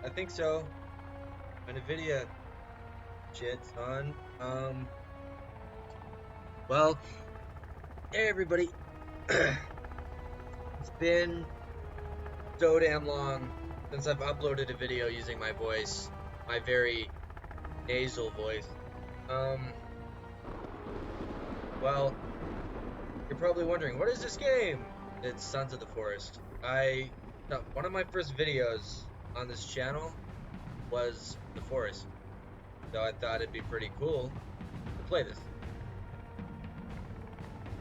I think so. NVIDIA shit, son. Well, hey everybody. It's been so damn long since I've uploaded a video using my voice, my very nasal voice. Um, well, you're probably wondering, what is this game? It's Sons of the Forest. One of my first videos on this channel was the forest, so I thought it'd be pretty cool to play this.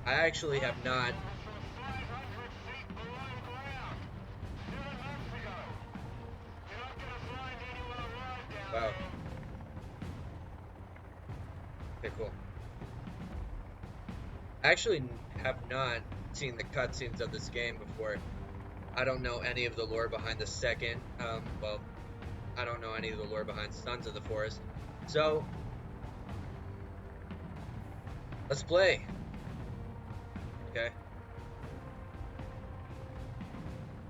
I actually have not. Wow. Okay, cool. I actually have not seen the cutscenes of this game before. I don't know any of the lore behind the second. Well, I don't know any of the lore behind Sons of the Forest. So let's play. Okay.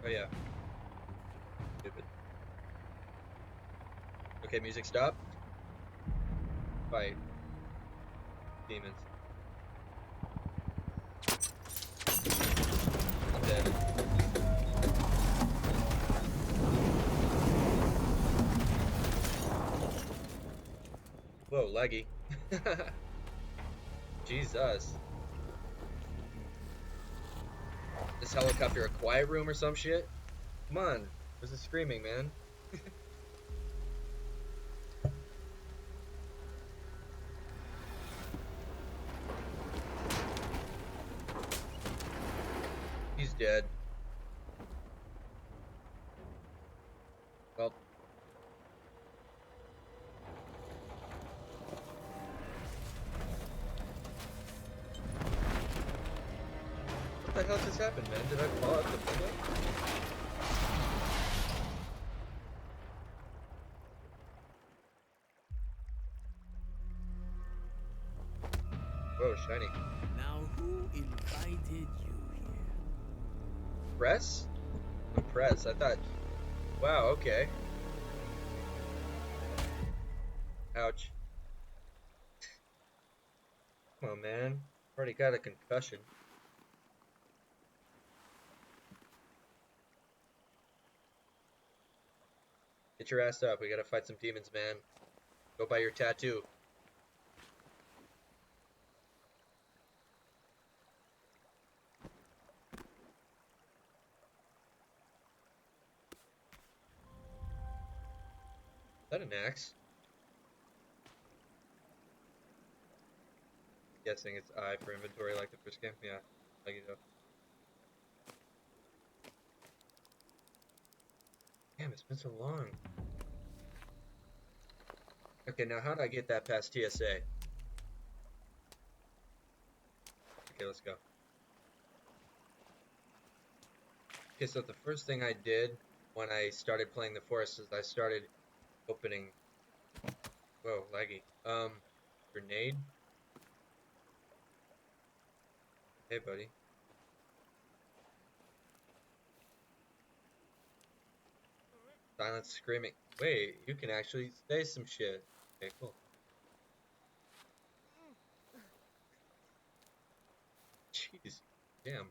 Oh yeah. Stupid. Okay, music stop. Fight demons. I'm dead. Whoa, laggy. Jesus. This helicopter a quiet room or some shit? Come on. Where's the screaming, man? He's dead. Well, what the hell just happened, man? Did I fall out the window? Whoa, shiny. Now, who invited you here? Press? Press. I thought. Wow. Okay. Ouch. Come on, man. Already got a concussion. Get your ass up. We gotta fight some demons, man. Go buy your tattoo. Is that an axe? Guessing it's I for inventory like the first game. Yeah. Like you know. Damn, it's been so long. Okay, now how do I get that past TSA? Okay, let's go. Okay, so the first thing I did when I started playing the forest is I started opening. Whoa, laggy. Grenade. Hey, buddy. Silent screaming. Wait, you can actually say some shit. Okay, cool. Jeez. Damn.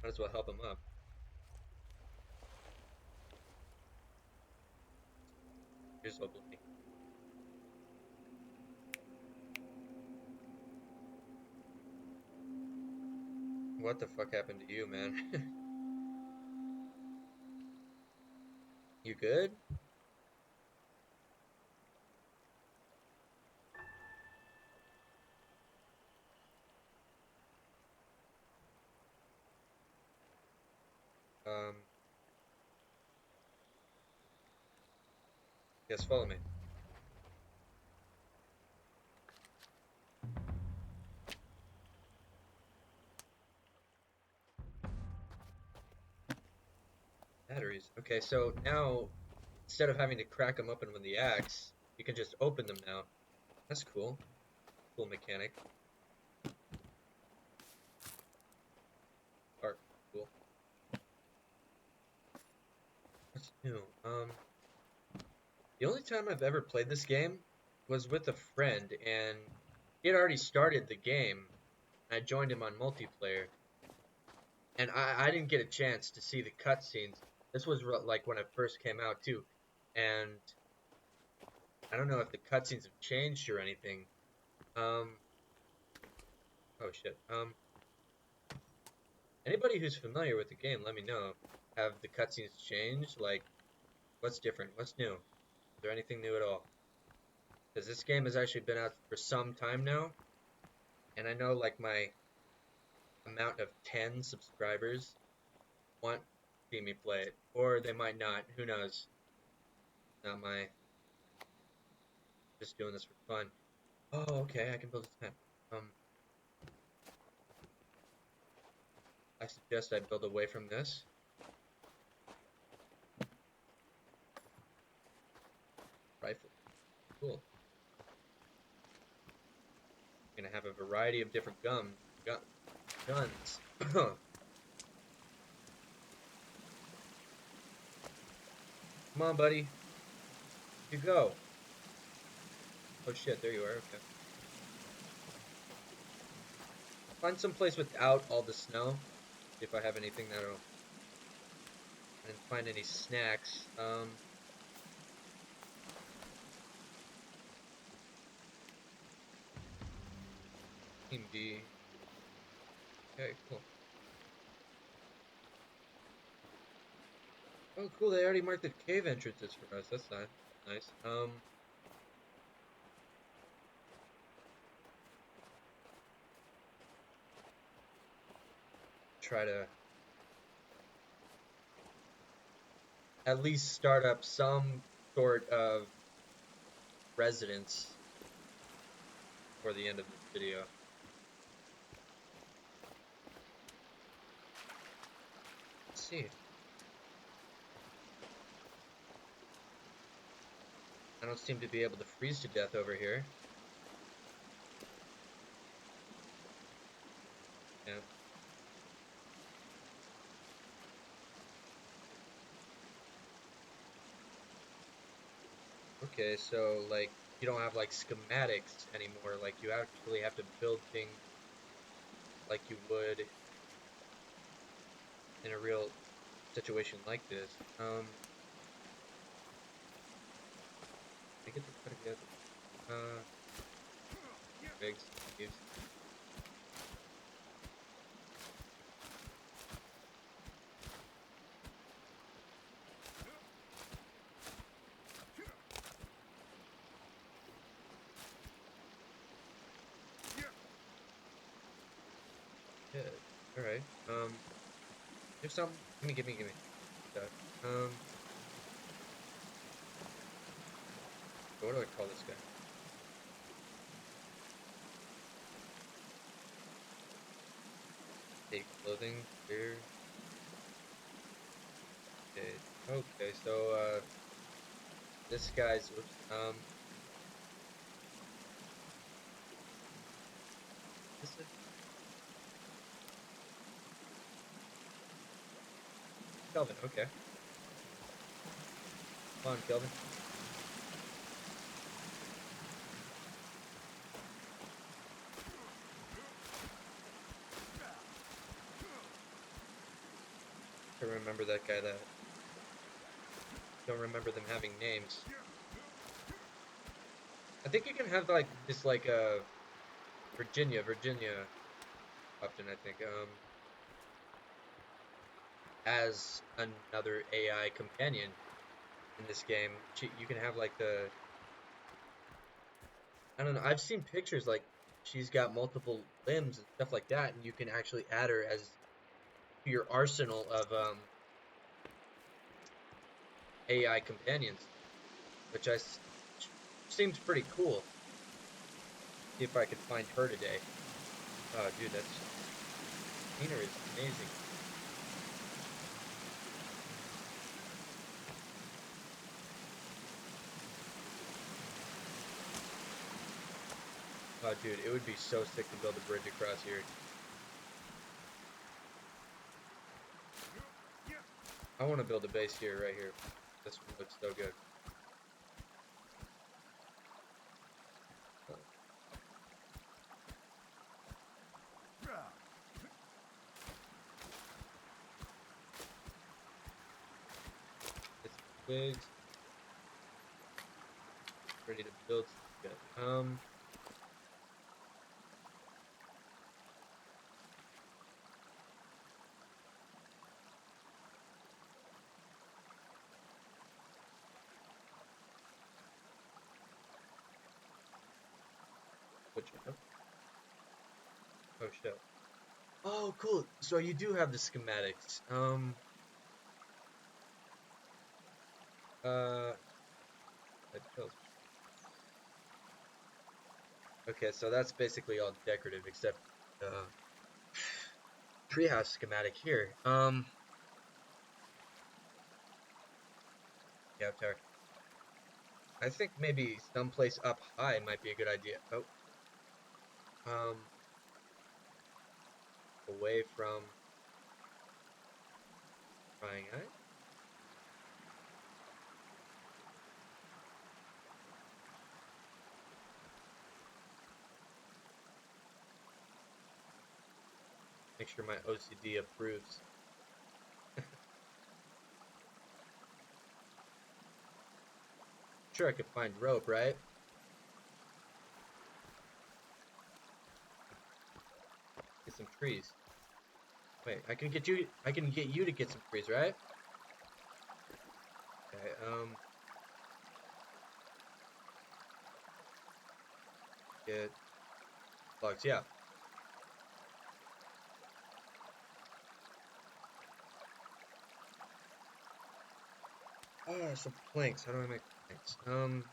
Might as well help him up. Here's hopefully. What the fuck happened to you, man? You good? Um, yes, follow me. Batteries. Okay, so now, instead of having to crack them open with the axe, you can just open them now. That's cool. Cool mechanic. Art. Cool. What's new? The only time I've ever played this game was with a friend, and he had already started the game. And I joined him on multiplayer, and I didn't get a chance to see the cutscenes. This was like when it first came out too, and I don't know if the cutscenes have changed or anything. Um, oh shit. Anybody who's familiar with the game, let me know. Have the cutscenes changed? Like, what's different? What's new? Is there anything new at all? Because this game has actually been out for some time now, and I know like my amount of 10 subscribers want to see me play it, or they might not. Who knows? Not my just doing this for fun. Oh, okay, I can build a tent. I suggest I build away from this. Rifle. Cool. We're gonna have a variety of different guns. Come on, buddy. You go. Oh shit, there you are. Okay. Find some place without all the snow. See if I have anything that'll. I didn't find any snacks. Team B. Okay, cool. Oh, cool. They already marked the cave entrances for us. That's not nice. Try to at least start up some sort of residence for the end of this video. Let's see. I don't seem to be able to freeze to death over here. Yeah. Okay, so like you don't have like schematics anymore. Like you actually have to build things like you would in a real situation like this. I get to put together. Bigs, leaves. Yeah. All right. There's some. Gimme. Stuff. What do I call this guy? Take clothing here. Okay. Okay. So this guy's. Oops. This is Kelvin. Okay. Come on, Kelvin. I remember that guy. That don't remember them having names. I think you can have like this like Virginia often I think as another AI companion in this game. You can have like the I don't know. I've seen pictures like she's got multiple limbs and stuff like that, and you can actually add her as to your arsenal of AI companions, which seems pretty cool. See if I can find her today. Oh, dude, that's scenery is amazing. Oh, dude, it would be so sick to build a bridge across here. I want to build a base here, right here. This one looks so good. It's twigs. Ready to build some good. Which one? Oh shit. Oh, cool. So you do have the schematics. That kills me. Okay, so that's basically all decorative except treehouse schematic here. Yeah, tower. I think maybe someplace up high might be a good idea. Oh, um, away from prying eye. Make sure my OCD approves. Sure, I could find rope, right? Get some trees. Wait, I can get you. I can get you to get some trees, right? Okay. Get logs. Yeah. Ah, some planks. How do I make planks? I'm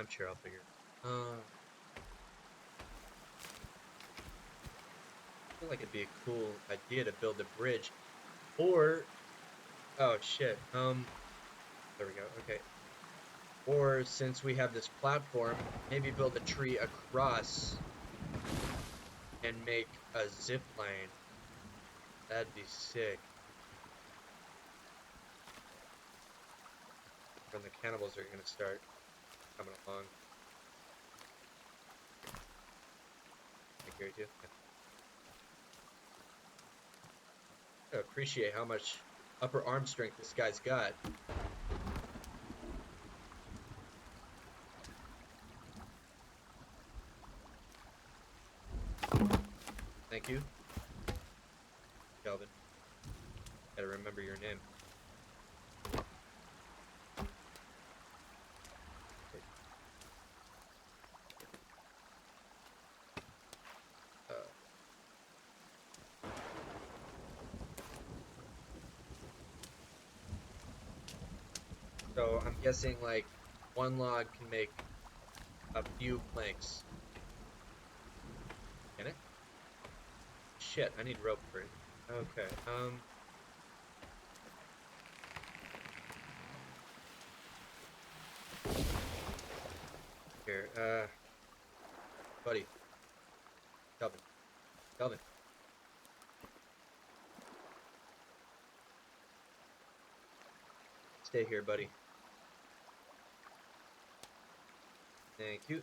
sure I'll figure it. I feel like it'd be a cool idea to build a bridge, or oh shit. There we go. Okay. Or since we have this platform, maybe build a tree across and make a zip line. That'd be sick. When the cannibals are gonna start coming along. I guarantee you. I appreciate how much upper arm strength this guy's got. Thank you, Calvin. Gotta remember your name. Uh, so I'm guessing like one log can make a few planks. Can it? Shit, I need rope for it. Okay. Here. Buddy. Calvin. Calvin. Stay here, buddy. Thank you.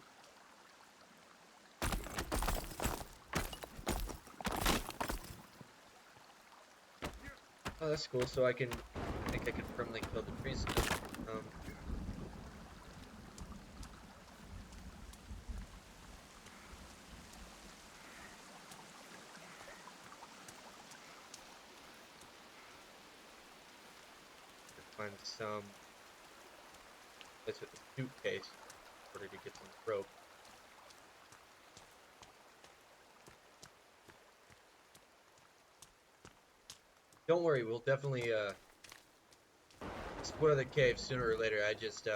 Oh, that's cool. So I think I can permanently kill the trees. Find some place with a suitcase in order to get some rope. Don't worry, we'll definitely explore the cave sooner or later. I just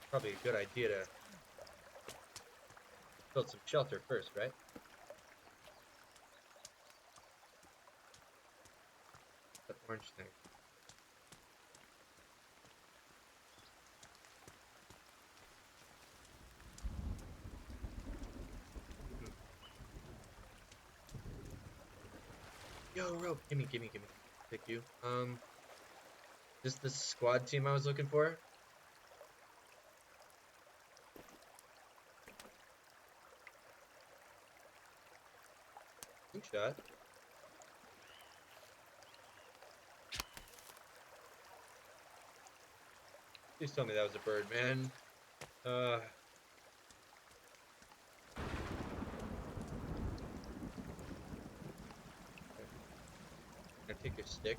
probably a good idea to build some shelter first, right? That orange thing. Yo, rope. Gimme, gimme, gimme. Pick you. This the squad team I was looking for? Good shot. Please tell me that was a bird, man. Can I take your stick?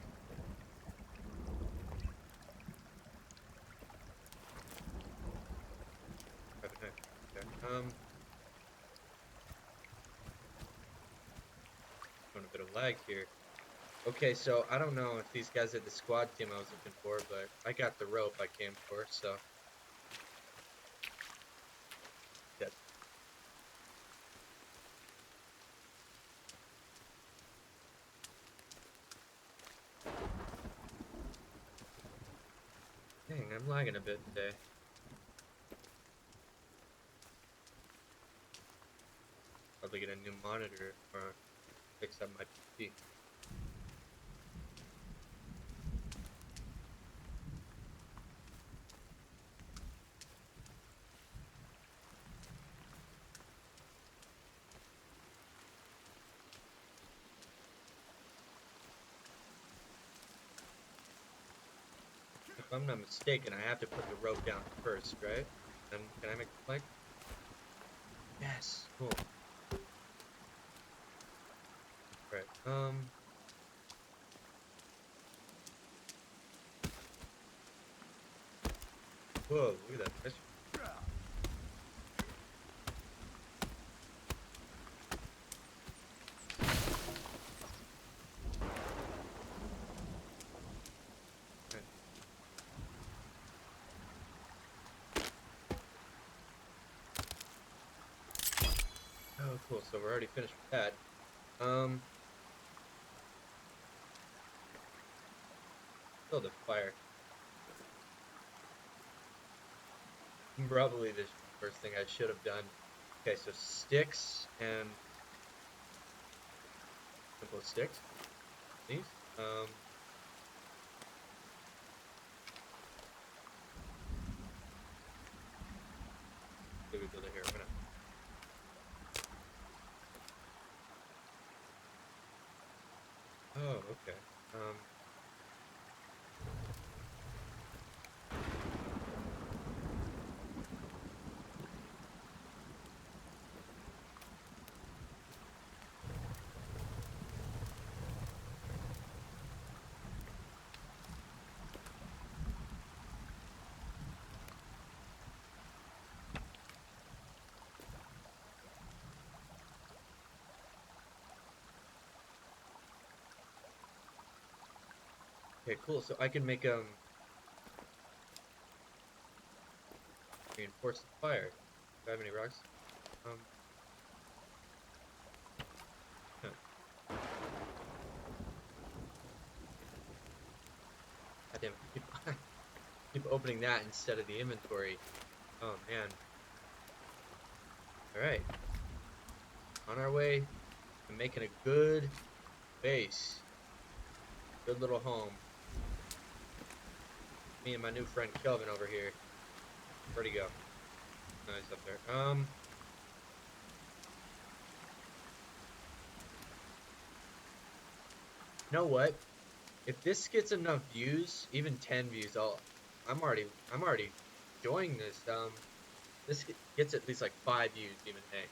Grab a knife. Okay. Doing a bit of lag here. Okay, so I don't know if these guys are the squad team I was looking for, but I got the rope I came for, so. Dead. Dang, I'm lagging a bit today. Probably get a new monitor or fix up my PC. If I'm not mistaken, I have to put the rope down first, right? Then can I make the plank? Yes, cool. Right. Whoa, look at that fish. Right. Oh, cool. So we're already finished with that. Build a fire. Probably the first thing I should have done. Okay, so sticks and simple sticks. These. Did we build it here? Why not? Oh, okay. Okay, cool. So I can make reinforce the fire. Do I have any rocks? Um, no. God damn it. Keep opening that instead of the inventory. Oh man. All right. On our way to making a good base. Good little home. Me and my new friend Kelvin over here. Where'd he go? No, he's up there. You know what? If this gets enough views, even 10 views, I'm already enjoying this. This gets at least like 5 views even. Hey,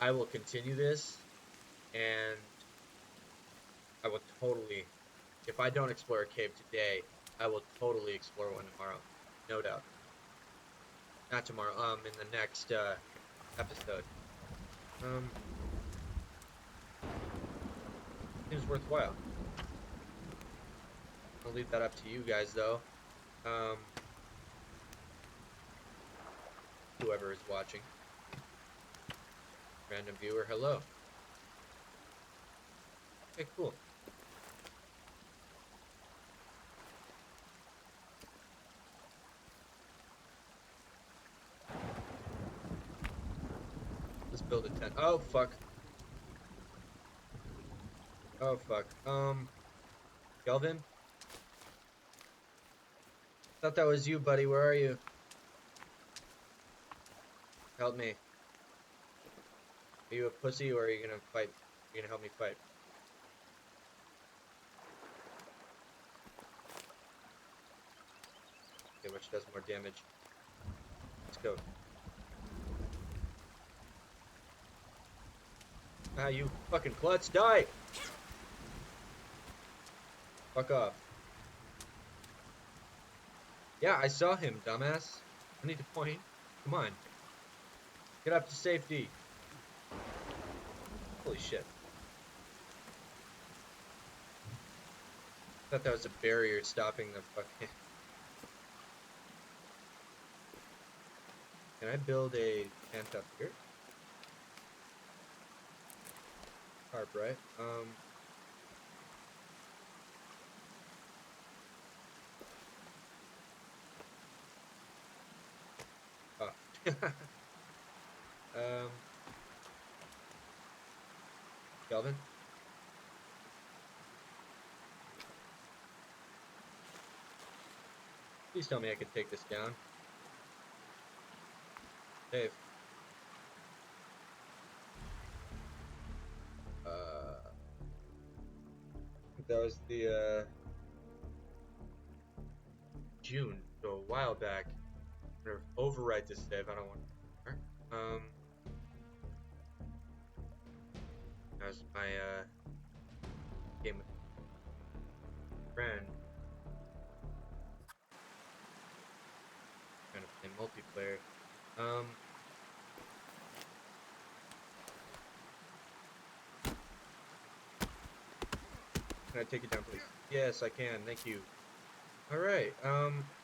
I will continue this, and I will totally, if I don't explore a cave today, I will totally explore one tomorrow. No doubt. Not tomorrow, in the next episode. Seems worthwhile. I'll leave that up to you guys though. Um, whoever is watching. Random viewer, hello. Okay, cool. Let's build a tent. Oh, fuck. Oh fuck. Kelvin? Thought that was you, buddy. Where are you? Help me. Are you a pussy or are you gonna fight? You're gonna help me fight? Okay, which does more damage? Let's go. Ah, you fucking klutz, die! Fuck off. Yeah, I saw him, dumbass. I need to point. Come on. Get up to safety. Holy shit. Thought that was a barrier stopping the fucking... Can I build a tent up here? Tarp, right? Oh. Kelvin? Please tell me I can take this down. Dave. That was the, June, so a while back. I'm gonna overwrite this save, I don't want to. That was my, game with a friend. Trying to play multiplayer. Can I take it down, please? Yes, I can. Thank you. Alright,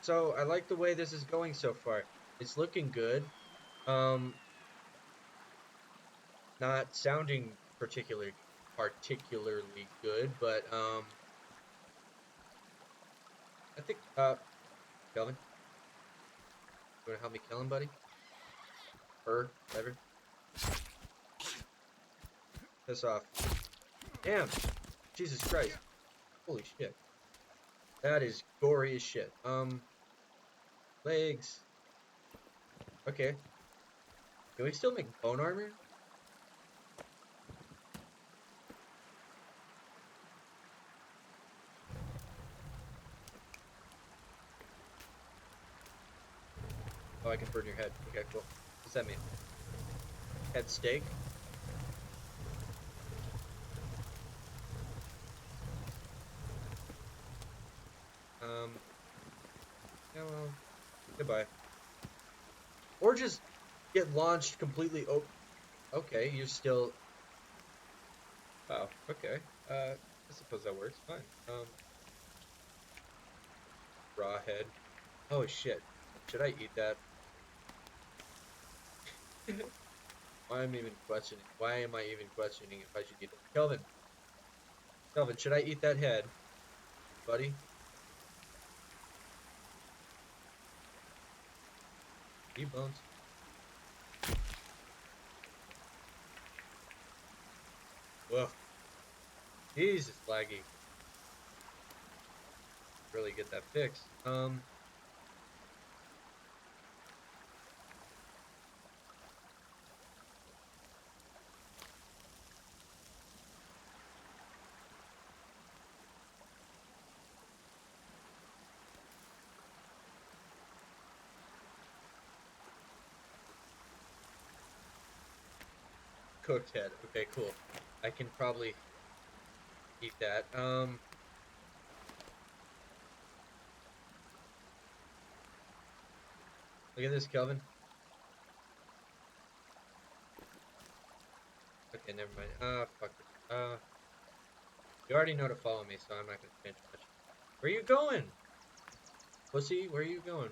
so I like the way this is going so far. It's looking good. Not sounding particularly good, but, I think, Kelvin? You wanna help me kill him, buddy? Her, whatever. Piss off. Damn! Jesus Christ. Holy shit. That is gory as shit. Legs. Okay. Can we still make bone armor? Oh, I can burn your head. Okay, cool. What's that mean? Head steak? Yeah, well, goodbye. Or just get launched completely. Oh, okay, you're still. Oh, okay. I suppose that works. Fine. Raw head. Oh shit. Should I eat that? Why am I even questioning? Why am I even questioning if I should eat it? Kelvin. Kelvin, should I eat that head, buddy? Eat bones. Whoa. Jesus, laggy. Really get that fixed. Cooked head. Okay, cool. I can probably eat that. Look at this, Kelvin. Okay, never mind. Fuck it. You already know to follow me, so I'm not gonna change much. Where you going? Pussy, where are you going?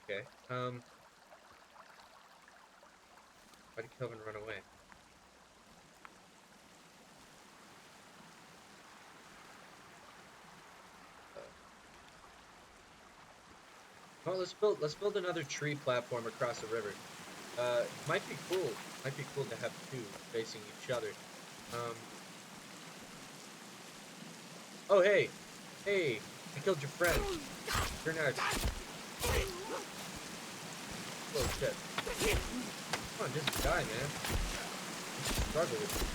Okay, why did Kelvin run away? Well, let's build another tree platform across the river. Might be cool. Might be cool to have two facing each other. Um. Oh hey, hey! I killed your friend. You're next. Oh shit! Come on, just die, man. Just struggle with it.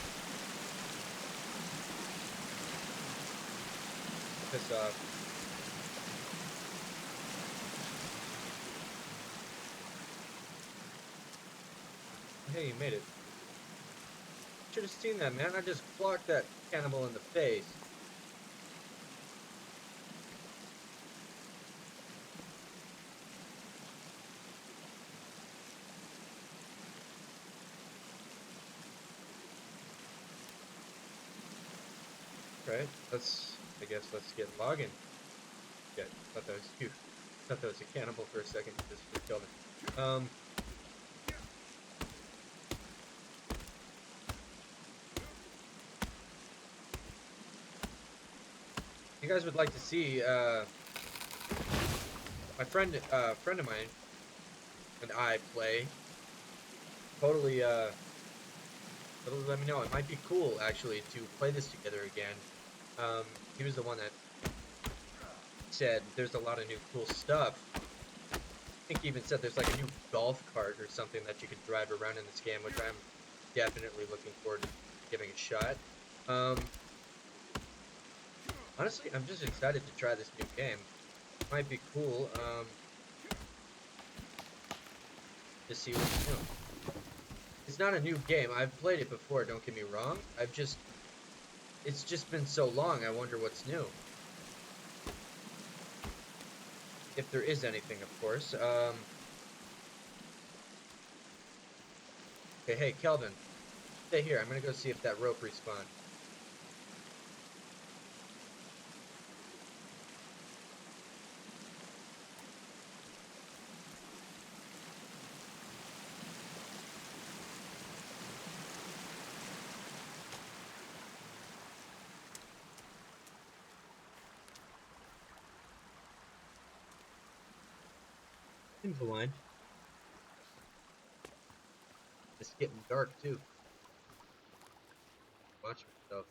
Piss off. Hey, you made it. Should have seen that, man. I just clocked that cannibal in the face. Right? I guess let's get logging. Yeah, thought that was you. Thought that was a cannibal for a second. Just killed him. You guys would like to see my friend of mine and I play. Totally totally let me know. It might be cool actually to play this together again. He was the one that said there's a lot of new cool stuff. I think he even said there's like a new golf cart or something that you can drive around in this game, which I'm definitely looking forward to giving a shot. Um, Honestly, I'm just excited to try this new game. Might be cool to see what's new. It's not a new game. I've played it before, don't get me wrong. It's just been so long, I wonder what's new. If there is anything, of course. Okay, hey, Kelvin, stay here. I'm gonna go see if that rope respawned. Seems aligned. It's getting dark, too. Watch myself.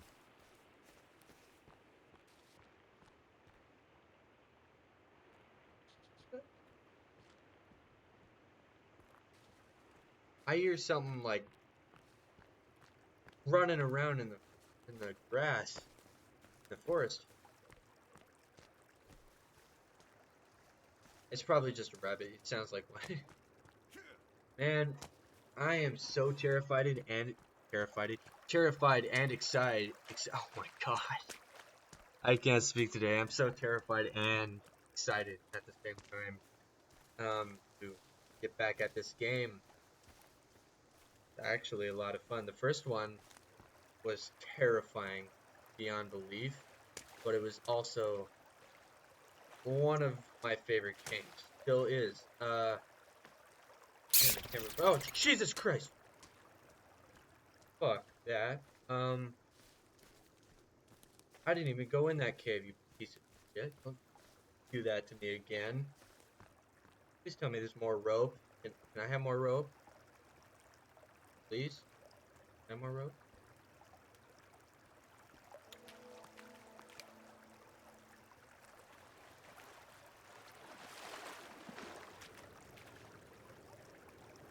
I hear something like running around in the grass, in the forest. It's probably just a rabbit. It sounds like one. Man, I am so terrified and excited. Oh my god, I can't speak today. I'm so terrified and excited at the same time. To get back at this game. It's actually a lot of fun. The first one was terrifying beyond belief, but it was also one of my favorite games. Still is. Man, the camera. Oh, Jesus Christ! Fuck that. I didn't even go in that cave, you piece of shit. Don't do that to me again. Please tell me there's more rope. Can I have more rope? Please? Can I have more rope?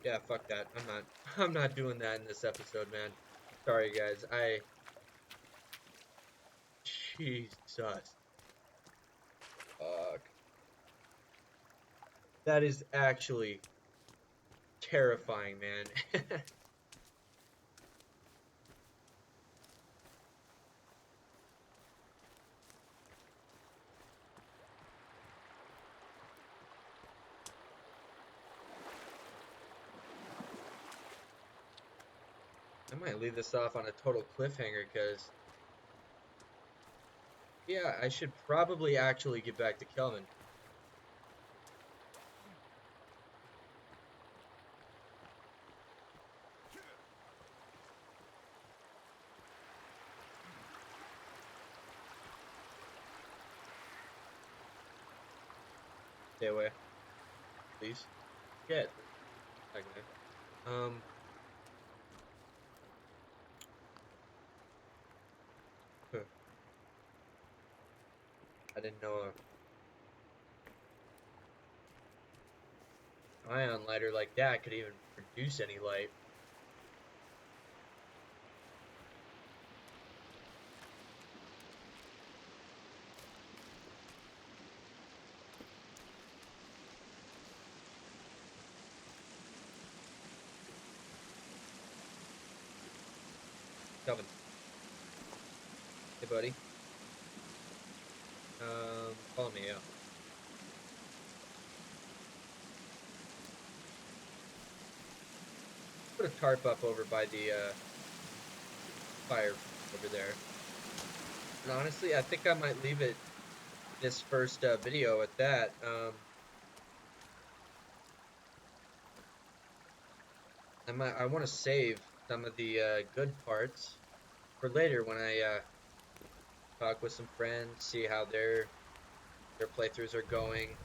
Yeah, fuck that. I'm not doing that in this episode, man. Sorry guys. Jesus. Fuck. That is actually terrifying, man. I might leave this off on a total cliffhanger because, yeah, I should probably actually get back to Kelvin. Stay away. least. Shit. That guy. Huh. I didn't know a ion lighter like that could even produce any light. Kelvin. Hey, buddy. Follow me, yeah. Put a tarp up over by the fire over there. And honestly, I think I might leave it this first video at that. I want to save some of the good parts for later when I talk with some friends, see how their playthroughs are going.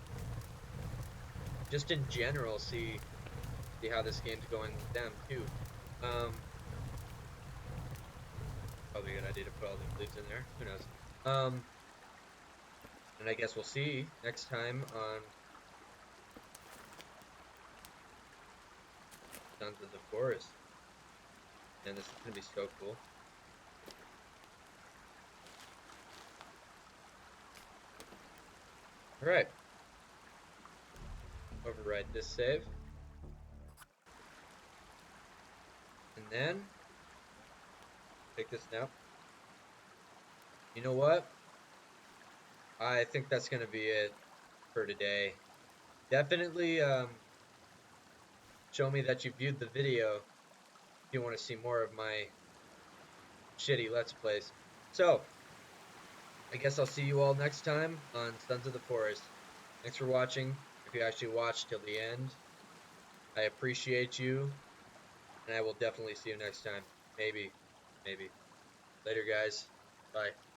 Just in general, see how this game's going with them too. Probably a good idea to put all the leaves in there. Who knows? And I guess we'll see next time on Sons of the Forest. And this is gonna be so cool. Alright. Override this save. And then take this now. You know what? I think that's gonna be it for today. Definitely show me that you viewed the video if you want to see more of my shitty Let's Plays. So, I guess I'll see you all next time on Sons of the Forest. Thanks for watching. If you actually watched till the end, I appreciate you, and I will definitely see you next time. Maybe. Later, guys. Bye.